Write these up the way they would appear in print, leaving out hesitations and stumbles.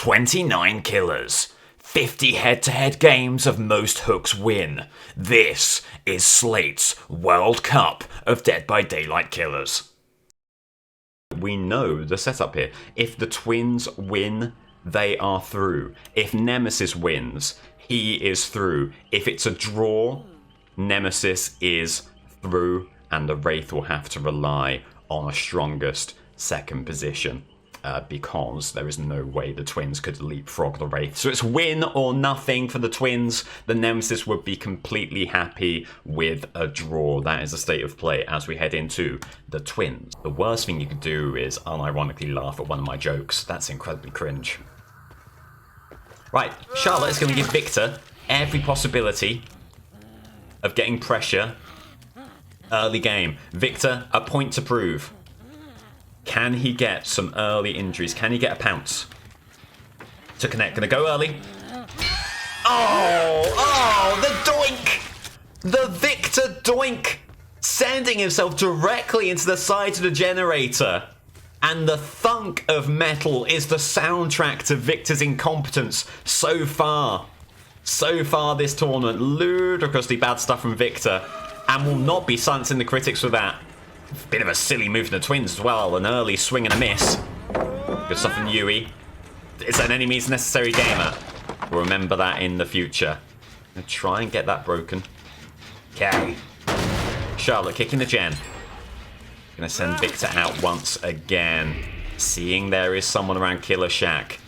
29 killers. 50 head-to-head games of most hooks win. This is Slate's World Cup of Dead by Daylight killers. We know the setup here. If the twins win, they are through. If Nemesis wins, he is through. If it's a draw, Nemesis is through, and the Wraith will have to rely on a strongest second position. Because there is no way the twins could leapfrog the Wraith. So it's win or nothing for the twins. The Nemesis would be completely happy with a draw. That is the state of play as we head into the twins. The worst thing you could do is unironically laugh at one of my jokes. That's incredibly cringe. Right, Charlotte is going to give Victor every possibility of getting pressure early game. Victor, a point to prove. Can he get some early injuries? Can he get a pounce to connect? Gonna go early. Oh, the doink! The Victor doink! Sending himself directly into the side of the generator. And the thunk of metal is the soundtrack to Victor's incompetence so far. So far this tournament. Ludicrously bad stuff from Victor. And will not be silencing the critics for that. Bit of a silly move from the twins as well. An early swing and a miss. Good stuff from Yui. Is an any means necessary gamer. We'll remember that in the future. Gonna try and get that broken. Okay. Charlotte kicking the gen. Gonna send Victor out once again. Seeing there is someone around Killer Shack.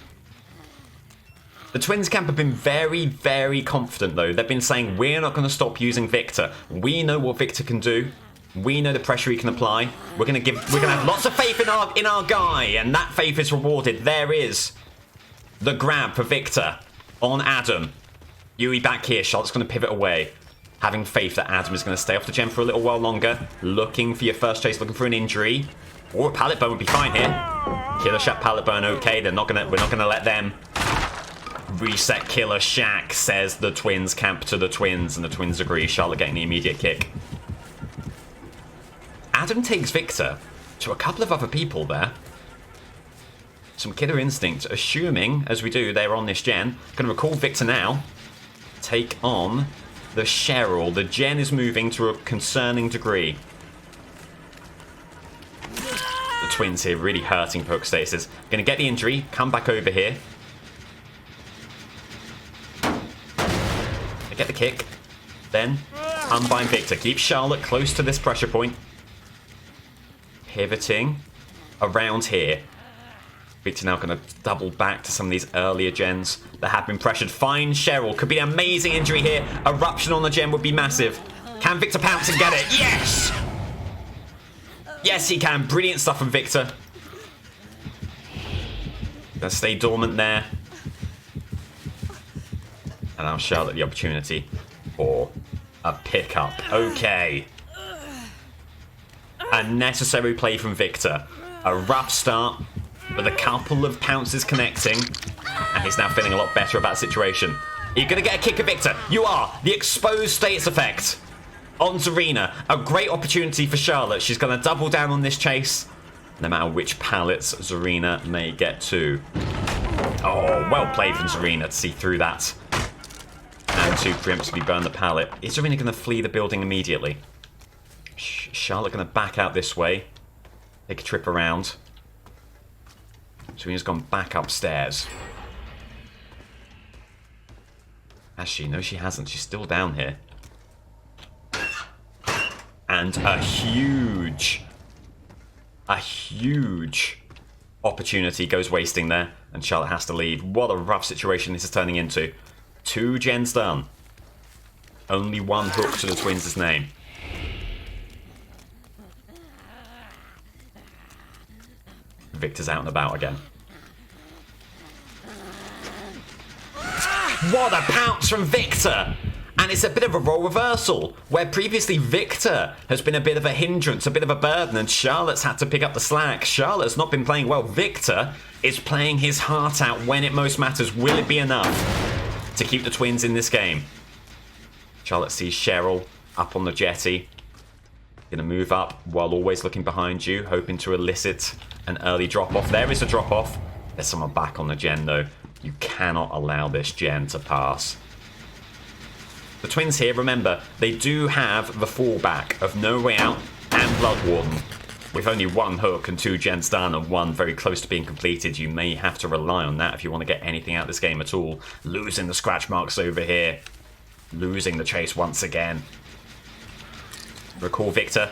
The Twins camp have been very, very confident though. They've been saying, we're not going to stop using Victor. We know what Victor can do. We know the pressure he can apply. We're gonna have lots of faith in our guy, and that faith is rewarded. There is the grab for Victor on Adam. Yui back here. Charlotte's gonna pivot away, having faith that Adam is gonna stay off the gem for a little while longer. Looking for your first chase, looking for an injury. Or a pallet burn would be fine here. Killer Shack pallet burn, okay. We're not gonna let them reset Killer Shack, says the Twins camp to the Twins, and the Twins agree. Charlotte getting the immediate kick. Adam takes Victor to a couple of other people there. Some killer instinct, assuming, as we do, they're on this gen. Going to recall Victor now. Take on the Cheryl. The gen is moving to a concerning degree. The Twins here really hurting for hook stasis. Going to get the injury, come back over here. They get the kick. Then unbind Victor. Keep Charlotte close to this pressure point. Pivoting around here. Victor now going to double back to some of these earlier gens that have been pressured. Find Cheryl. Could be an amazing injury here. Eruption on the gen would be massive. Can Victor pounce and get it? Yes! Yes, he can. Brilliant stuff from Victor. Gonna stay dormant there. And now Charlotte the opportunity for a pickup. Okay. A necessary play from Victor. A rough start, but a couple of pounces connecting. And he's now feeling a lot better about the situation. Are you going to get a kick at Victor? You are. The exposed status effect on Zarina. A great opportunity for Charlotte. She's going to double down on this chase, no matter which pallets Zarina may get to. Oh, well played from Zarina to see through that. And to preemptively burn the pallet. Is Zarina going to flee the building immediately? Charlotte going to back out this way. Take a trip around. Serena's gone back upstairs. Has she? No, she hasn't. She's still down here. And a huge opportunity goes wasting there. And Charlotte has to leave. What a rough situation this is turning into. 2 gens done. Only 1 hook to the Twins' name. Victor's out and about again. What a pounce from Victor! And it's a bit of a role reversal, where previously Victor has been a bit of a hindrance, a bit of a burden, and Charlotte's had to pick up the slack. Charlotte's not been playing well. Victor is playing his heart out when it most matters. Will it be enough to keep the Twins in this game? Charlotte sees Cheryl up on the jetty. Gonna move up while always looking behind you, hoping to elicit an early drop-off. There is a drop-off. There's someone back on the gen, though. You cannot allow this gen to pass. The twins here, remember, they do have the fallback of No Way Out and Blood Warden. With only one hook and 2 gens done and one very close to being completed, you may have to rely on that if you want to get anything out of this game at all. Losing the scratch marks over here. Losing the chase once again. Recall Victor.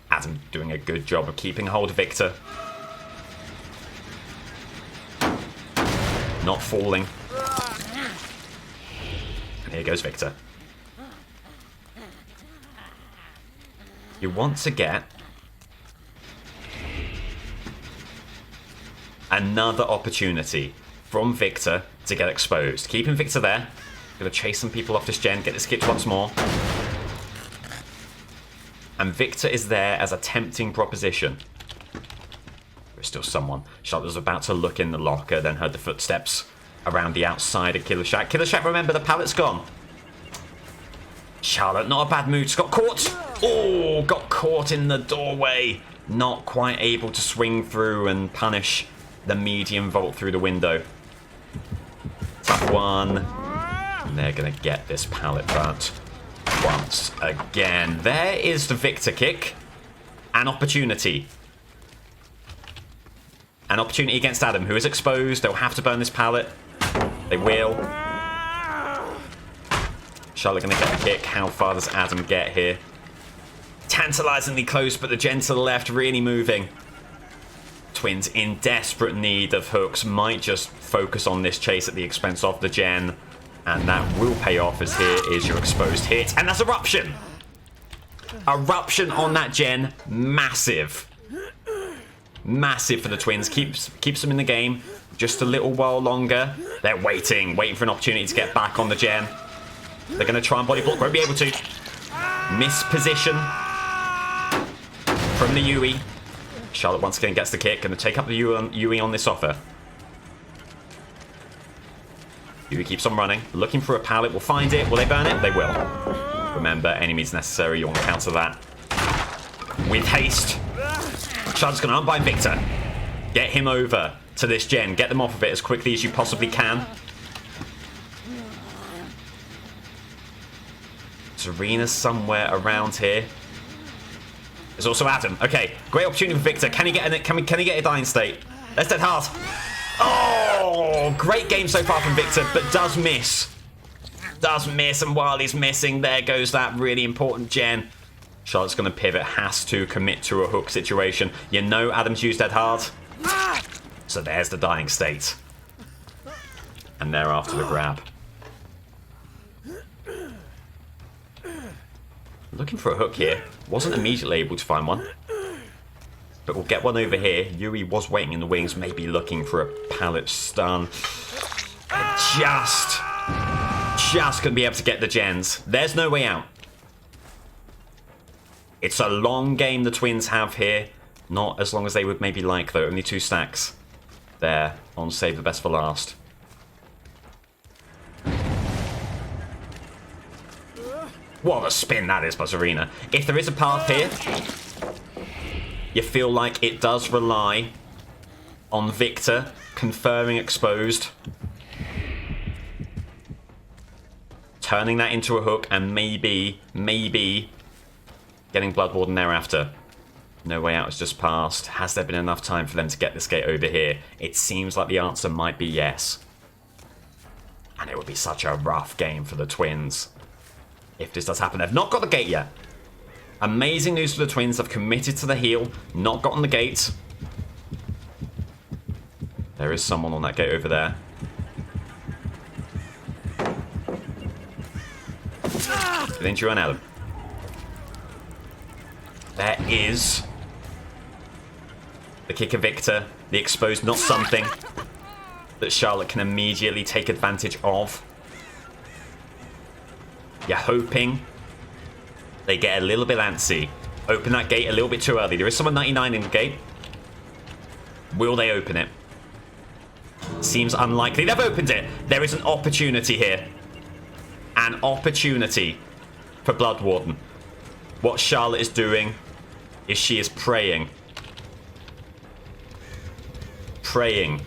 Adam doing a good job of keeping hold of Victor. Not falling. And here goes Victor. You want to get another opportunity from Victor to get exposed. Keeping Victor there. Gonna chase some people off this gen, get this kitch once more. And Victor is there as a tempting proposition. There's still someone. Charlotte was about to look in the locker, then heard the footsteps around the outside of Killer Shack. Killer Shack, remember, the pallet's gone. Charlotte, not a bad move. Just got caught. Oh, got caught in the doorway. Not quite able to swing through and punish the medium vault through the window. Tough one. And they're going to get this pallet burnt once again. There is the Victor kick. An opportunity. An opportunity against Adam, who is exposed. They'll have to burn this pallet. They will. Charlotte going to get the kick. How far does Adam get here? Tantalizingly close, but the gen to the left really moving. Twins in desperate need of hooks. Might just focus on this chase at the expense of the gen. And that will pay off, as here is your exposed hit. And that's Eruption! Eruption on that gen. Massive. Massive for the twins. Keeps them in the game just a little while longer. They're waiting for an opportunity to get back on the gen. They're going to try and body block. Won't be able to. Miss position from the Yui. Charlotte once again gets the kick. Going to take up the Yui on this offer. Yui keeps on running. Looking for a pallet. Will find it. Will they burn it? They will. Remember, any means necessary. You want to counter that with haste. Charlotte's going to unbind Victor. Get him over to this gen. Get them off of it as quickly as you possibly can. Serena's somewhere around here. There's also Adam. Okay, great opportunity for Victor. Can he get a dying state? Let's dead hard. Oh, great game so far from Victor, but does miss. Does miss, and while he's missing, there goes that really important gen. Charlotte's going to pivot, has to commit to a hook situation. You know Adam's used dead hard. So there's the dying state. And they're after the grab. Looking for a hook here. Wasn't immediately able to find one. But we'll get one over here. Yui was waiting in the wings, maybe looking for a pallet stun. Just gonna be able to get the gens. There's no way out. It's a long game the twins have here. Not as long as they would maybe like, though. Only 2 stacks there on save the best for last. What a spin that is by Serena. If there is a path here, you feel like it does rely on Victor confirming exposed, turning that into a hook, and maybe getting Blood Warden thereafter. No way out has just passed. Has there been enough time for them to get this gate over here? It seems like the answer might be yes. And it would be such a rough game for the twins if this does happen. They've not got the gate yet. Amazing news for the twins. They've committed to the heal, not gotten the gate. There is someone on that gate over there. Didn't you run Adam? There is the kick of Victor. The exposed, not something that Charlotte can immediately take advantage of. You're hoping they get a little bit antsy. Open that gate a little bit too early. There is someone 99 in the gate. Will they open it? Seems unlikely. They've opened it. There is an opportunity here. An opportunity for Blood Warden. What Charlotte is doing is she is praying. Praying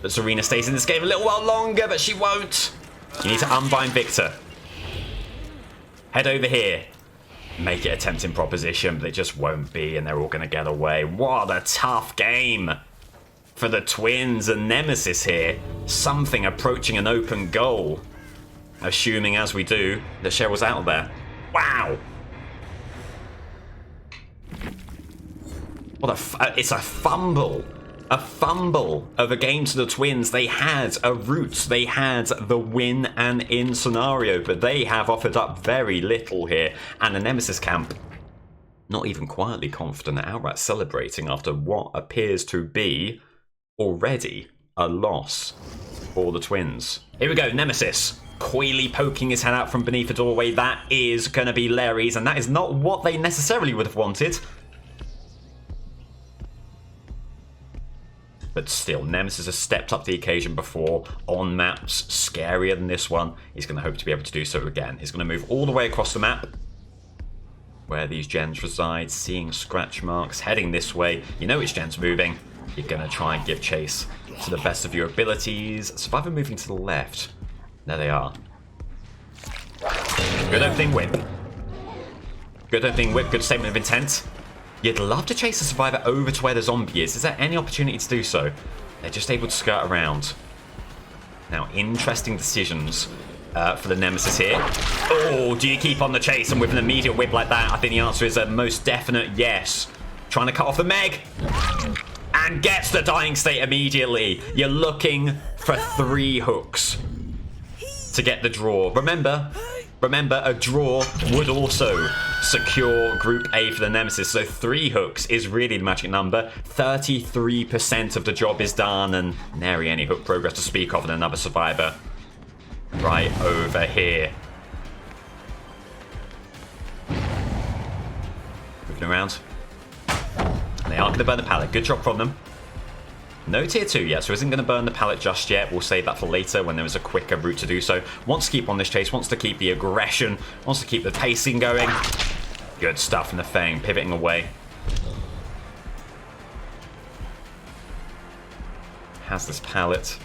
that Serena stays in this game a little while longer, but she won't. You need to unbind Victor. Head over here. Make it a tempting proposition, but it just won't be, and they're all going to get away. What a tough game for the Twins and Nemesis here. Something approaching an open goal. Assuming, as we do, that Cheryl's out there. Wow! What it's a fumble. A fumble of a game to the Twins. They had a route. They had the win and in scenario, but they have offered up very little here. And the Nemesis camp, not even quietly confident, outright celebrating after what appears to be already a loss for the Twins. Here we go, Nemesis. Coyly poking his head out from beneath the doorway. That is going to be Larry's, and that is not what they necessarily would have wanted. But still, Nemesis has stepped up to the occasion before on maps scarier than this one. He's going to hope to be able to do so again. He's going to move all the way across the map where these gens reside, seeing scratch marks, heading this way. You know which gen's moving. You're going to try and give chase to the best of your abilities. Survivor moving to the left. There they are. Good opening whip. Good opening whip, good statement of intent. You'd love to chase the Survivor over to where the zombie is. Is there any opportunity to do so? They're just able to skirt around. Now, interesting decisions for the Nemesis here. Oh, do you keep on the chase? And with an immediate whip like that, I think the answer is a most definite yes. Trying to cut off the Meg. And gets the dying state immediately. You're looking for 3 hooks to get the draw. Remember, a draw would also secure Group A for the Nemesis, so 3 hooks is really the magic number. 33% of the job is done, and nary any hook progress to speak of, and another Survivor right over here. Moving around. They are going to burn the pallet. Good job from them. No tier 2 yet, so isn't going to burn the pallet just yet. We'll save that for later when there is a quicker route to do so. Wants to keep on this chase, wants to keep the aggression, wants to keep the pacing going. Good stuff from the Fang, pivoting away. Has this pallet.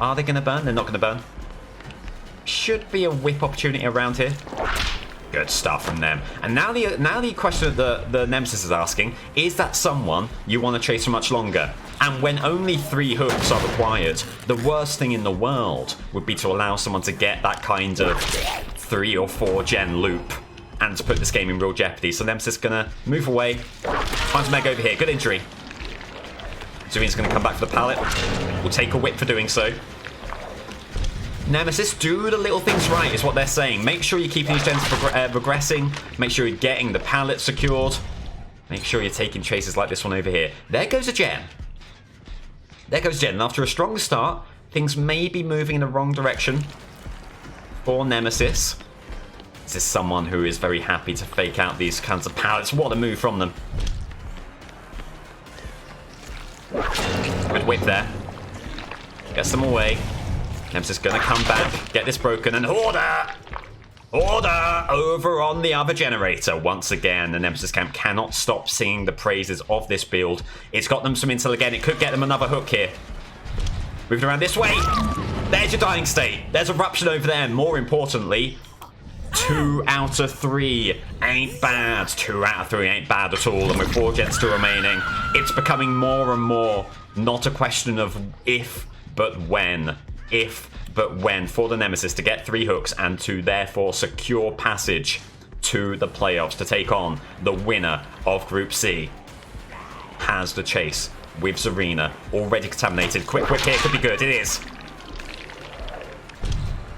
Are they going to burn? They're not going to burn. Should be a whip opportunity around here. Good stuff from them. And now the question that the Nemesis is asking, is that someone you want to chase for much longer? And when only 3 hooks are required, the worst thing in the world would be to allow someone to get that kind of 3 or 4 gen loop and to put this game in real jeopardy. So Nemesis is going to move away. Finds Meg over here. Good injury. Serena's going to come back for the pallet. We'll take a whip for doing so. Nemesis, do the little things right is what they're saying. Make sure you're keeping these gens progressing. Make sure you're getting the pallet secured. Make sure you're taking chases like this one over here. There goes a gen. There goes Jen. And after a strong start, things may be moving in the wrong direction for Nemesis. This is someone who is very happy to fake out these kinds of pallets. What a move from them. Good whip there. Gets them away. Nemesis going to come back, get this broken, and order! Order over on the other generator. Once again, the Nemesis camp cannot stop singing the praises of this build. It's got them some intel again. It could get them another hook here. Moving around this way. There's your dying state. There's eruption over there. More importantly, 2 out of 3 ain't bad. 2 out of 3 ain't bad at all. And with 4 gens still remaining, it's becoming more and more not a question of if, but when. If, but when for the Nemesis to get 3 hooks and to therefore secure passage to the playoffs to take on the winner of Group C. Has the chase with Serena already contaminated. Quick whip here could be good. It is.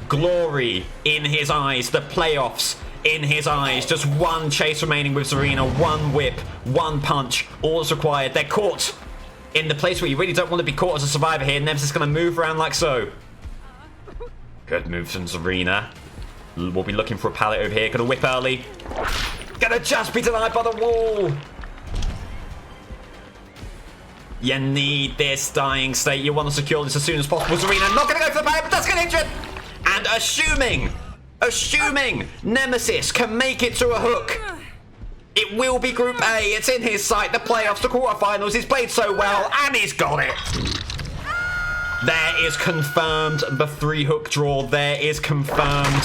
Glory in his eyes. The playoffs in his eyes. Just 1 chase remaining with Serena. 1 whip. 1 punch. All is required. They're caught in the place where you really don't want to be caught as a Survivor here. Nemesis is going to move around like so. Good move from Serena. We'll be looking for a pallet over here. Going to whip early. Going to just be denied by the wall. You need this dying state. You want to secure this as soon as possible. Serena not going to go for the pallet, but does get injured. And assuming Nemesis can make it to a hook, it will be Group A. It's in his sight. The playoffs, the quarterfinals. He's played so well, and he's got it. There is confirmed the 3-hook draw. There is confirmed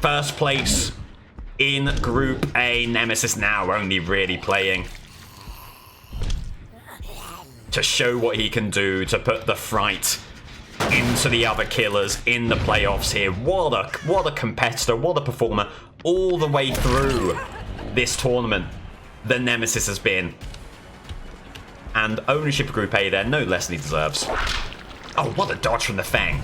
first place in Group A. Nemesis now only really playing to show what he can do, to put the fright into the other killers in the playoffs here. What a competitor, what a performer all the way through this tournament the Nemesis has been. And ownership of Group A there, no less than he deserves. Oh, what a dodge from the Fang.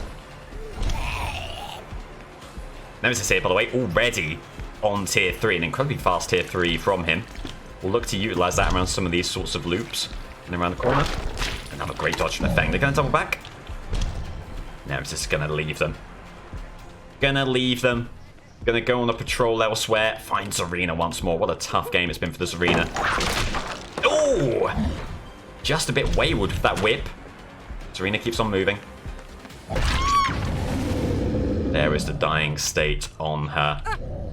Nemesis here, by the way, already on tier 3, an incredibly fast tier 3 from him. We'll look to utilize that around some of these sorts of loops. And around the corner. Another great dodge from the Fang. They're going to double back. Nemesis is going to leave them. Gonna leave them. Gonna go on a patrol elsewhere. Find Zarina once more. What a tough game it's been for the Zarina. Oh! Just a bit wayward with that whip. Zarina keeps on moving. There is the dying state on her.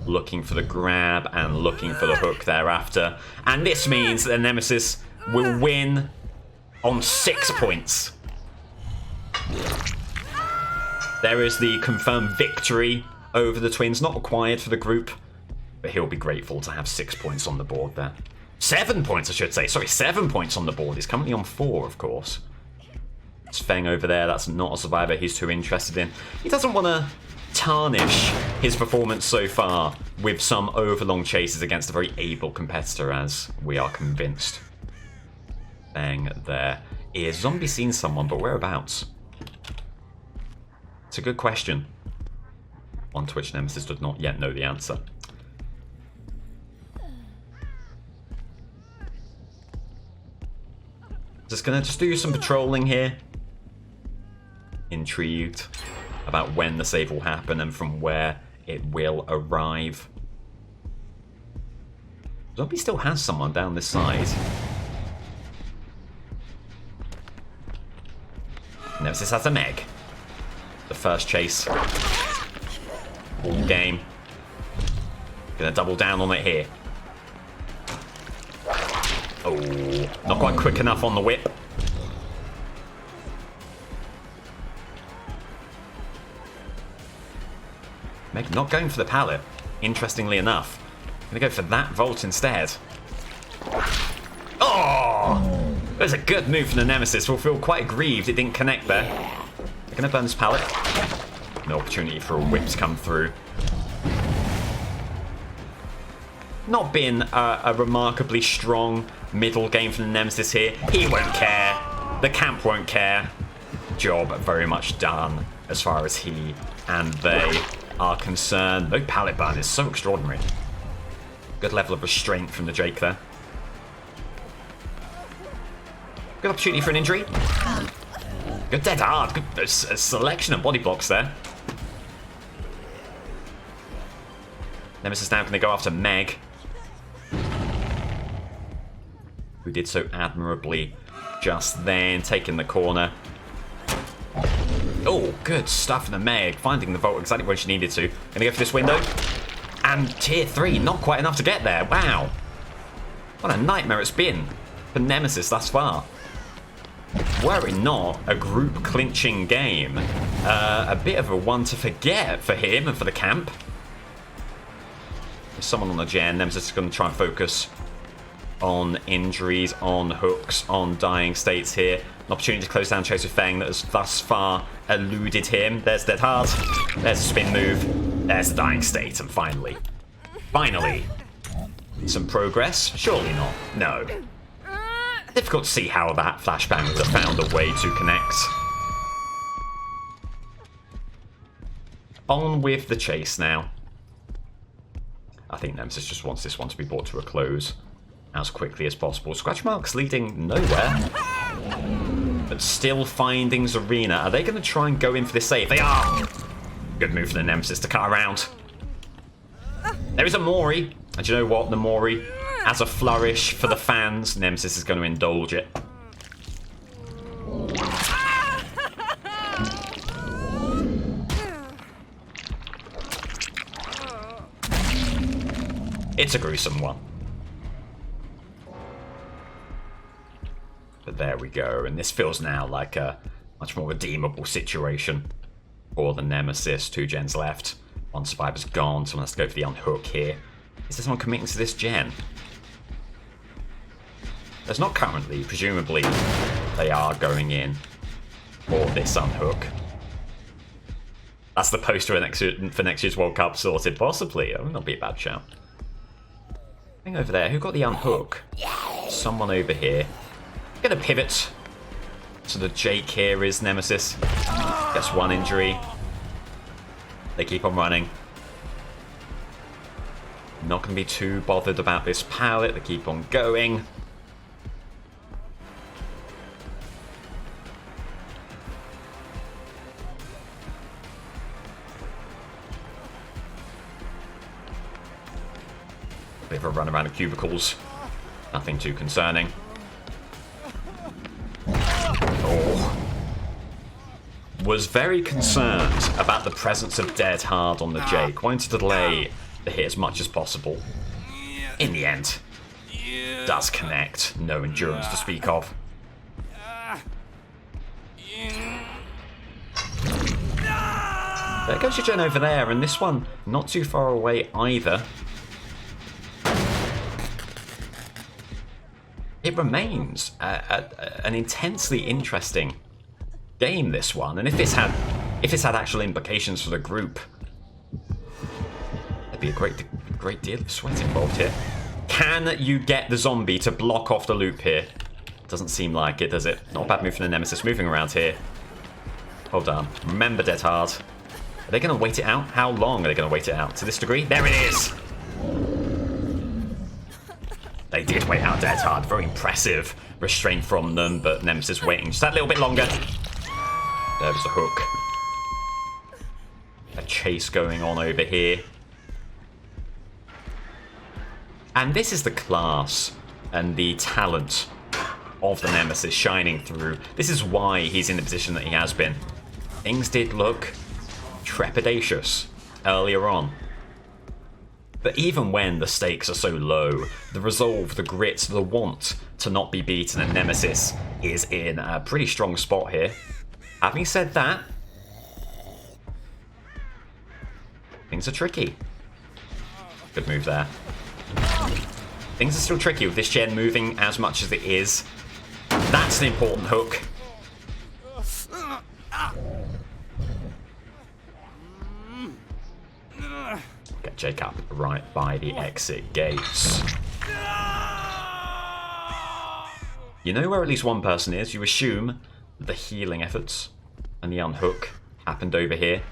Looking for the grab and looking for the hook thereafter. And this means that the Nemesis will win on 6 points. There is the confirmed victory over the Twins, not required for the group, but he'll be grateful to have 6 points on the board there. 7 points, I should say. Sorry, 7 points on the board. He's currently on 4, of course. It's Feng over there. That's not a survivor he's too interested in. He doesn't want to tarnish his performance so far with some overlong chases against a very able competitor, as we are convinced. Feng there is. Zombie seen someone, but whereabouts? It's a good question. On Twitch, Nemesis does not yet know the answer. Just gonna do some patrolling here. Intrigued about when the save will happen and from where it will arrive. Zombie still has someone down this side. Nemesis has a Meg. The first chase. All game. Gonna double down on it here. Oh, not quite quick enough on the whip. Meg not going for the pallet, interestingly enough. Gonna go for that Volt instead. Oh! That was a good move from the Nemesis. We'll feel quite aggrieved it didn't connect there. They're gonna burn this pallet. No opportunity for a whip to come through. Not been a remarkably strong middle game from the Nemesis here. He won't care. The camp won't care. Job very much done as far as he and they are concerned. No pallet burn is so extraordinary. Good level of restraint from the Jake there. Good opportunity for an injury. Good dead hard. Good a selection of body blocks there. Nemesis now going to go after Meg, who did so admirably just then, taking the corner. Oh, good stuff from the Meg, finding the Volt exactly where she needed to. Gonna go for this window. And tier 3, not quite enough to get there. Wow. What a nightmare it's been for Nemesis thus far. Were it not a group clinching game, a bit of a one to forget for him and for the camp. There's someone on the gen. Nemesis is going to try and focus on injuries, on hooks, on dying states here. An opportunity to close down Chase with Feng that has thus far eluded him. There's Dead Hard. There's a spin move. There's the dying state. And finally, some progress? Surely not. No. Difficult to see how that flashbang would have found a way to connect. On with the chase now. I think Nemesis just wants this one to be brought to a close as quickly as possible. Scratch marks leading nowhere, but still finding Zarina. Are they going to try and go in for this save? They are! Good move for the Nemesis to cut around. There is a Mori, and you know what? The Mori, as a flourish for the fans, Nemesis is going to indulge it. It's a gruesome one. But there we go, and this feels now like a Much more redeemable situation for the Nemesis. 2 gens left. 1 survivor's gone. Someone has to go for the unhook here. Is there someone committing to this gen? There's not currently. Presumably, they are going in for this unhook. That's the poster for next year's World Cup sorted. Possibly. That would not be a bad shout. Thing over there. Who got the unhook? Someone over here. Gonna pivot. So the Jake here is Nemesis. Gets 1 injury. They keep on running. Not gonna be too bothered about this pallet. They keep on going. Bit of a run around the cubicles. Nothing too concerning. Oh. Was very concerned about the presence of Dead Hard on the Jake. Wanted to delay the hit as much as possible. In the end, does connect. No endurance to speak of. There goes your gen over there, and this one not too far away either. It remains an intensely interesting game, this one, and if it's had actual implications for the group, there'd be a great deal of sweat involved here. Can you get the zombie to block off the loop here? Doesn't seem like it, does it? Not a bad move from the Nemesis moving around here. Hold on. Remember Dead Hard. Are they going to wait it out? How long are they going to wait it out? To this degree? There it is! They did wait out Dead Hard. Very impressive restraint from them, but Nemesis waiting just that little bit longer. There was the hook. A chase going on over here. And this is the class and the talent of the Nemesis shining through. This is why he's in the position that he has been. Things did look trepidatious earlier on. But even when the stakes are so low, the resolve, the grit, the want to not be beaten, and Nemesis is in a pretty strong spot here. Having said that, things are tricky. Good move there. Things are still tricky with this gen moving as much as it is. That's an important hook. Get Jake up right by the exit gates. You know where at least one person is. You assume the healing efforts and the unhook happened over here.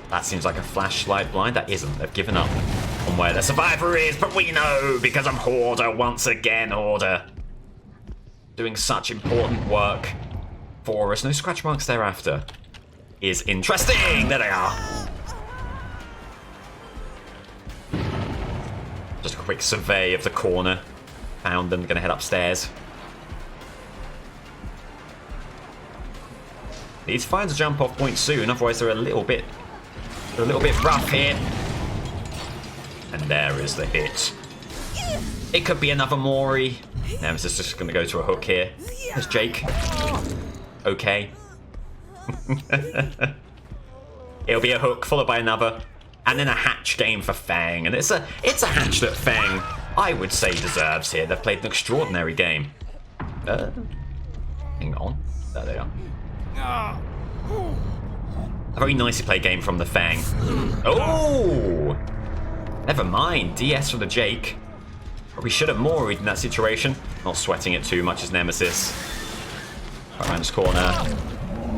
That seems like a flashlight blind. That isn't. They've given up on where the survivor is, but we know because I'm Hoarder once again. Hoarder doing such important work for us. No scratch marks thereafter is interesting. There they are. Just a quick survey of the corner. Found them. Gonna head upstairs. Need to find a jump off point soon, otherwise they're a little bit rough here. And there is the hit. It could be another Mori. Nemesis just gonna go to a hook here. There's Jake. Okay. It'll be a hook followed by another, and then a hatch game for Fang. And it's a hatch that Fang, I would say, deserves here. They've played an extraordinary game. Hang on. There they are. A very nicely played game from the Fang. Oh! Never mind. DS for the Jake. Probably should have more in that situation. Not sweating it too much as Nemesis. Right around this corner.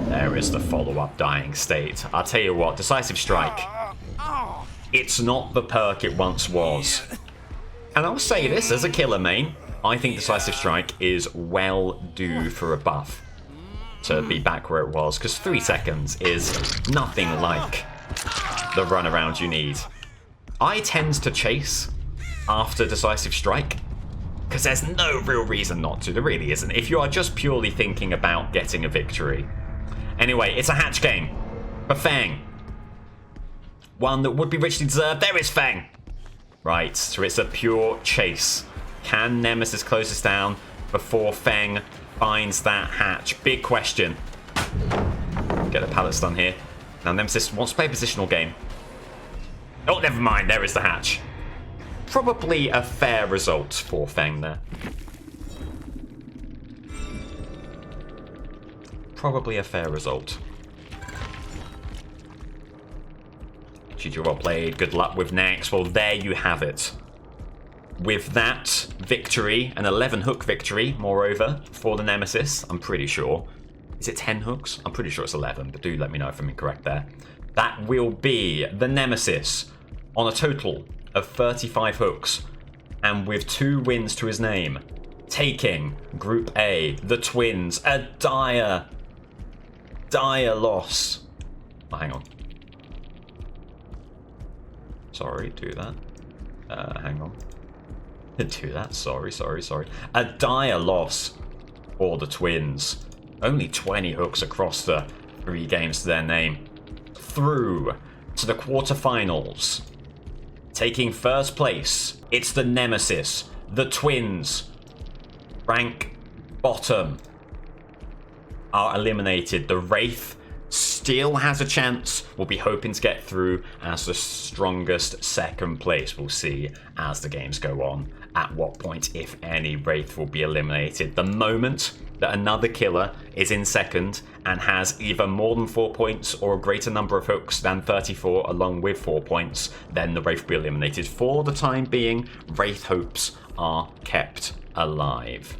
There is the follow-up dying state. I'll tell you what, Decisive Strike. It's not the perk it once was. And I'll say this as a killer main. I think Decisive Strike is well due for a buff to be back where it was, because 3 seconds is nothing like the runaround you need. I tend to chase after Decisive Strike because there's no real reason not to. There really isn't. If you are just purely thinking about getting a victory. Anyway, it's a hatch game for Fang. One that would be richly deserved. There is Fang. Right, so it's a pure chase. Can Nemesis close this down before Fang finds that hatch? Big question. Get the pallets done here. Now Nemesis wants to play a positional game. Oh, never mind. There is the hatch. Probably a fair result for Feng there. Probably a fair result. GG, well played. Good luck with next. Well, there you have it. With that victory, an 11 hook victory, moreover, for the Nemesis, I'm pretty sure. Is it 10 hooks? I'm pretty sure it's 11, but do let me know if I'm incorrect there. That will be the Nemesis on a total of 35 hooks, and with 2 wins to his name, taking Group A, the Twins, a dire loss. Oh, hang on. Sorry, do that. Hang on. Do that, sorry. A dire loss for the Twins. Only 20 hooks across the 3 games to their name. Through to the quarterfinals. Taking first place, it's the Nemesis, the Twins. Rank bottom are eliminated. The Wraith still has a chance. We'll be hoping to get through as the strongest second place. We'll see as the games go on at what point, if any, Wraith will be eliminated. The moment that another killer is in second and has either more than 4 points or a greater number of hooks than 34 along with 4 points, then the Wraith will be eliminated. For the time being, Wraith hopes are kept alive.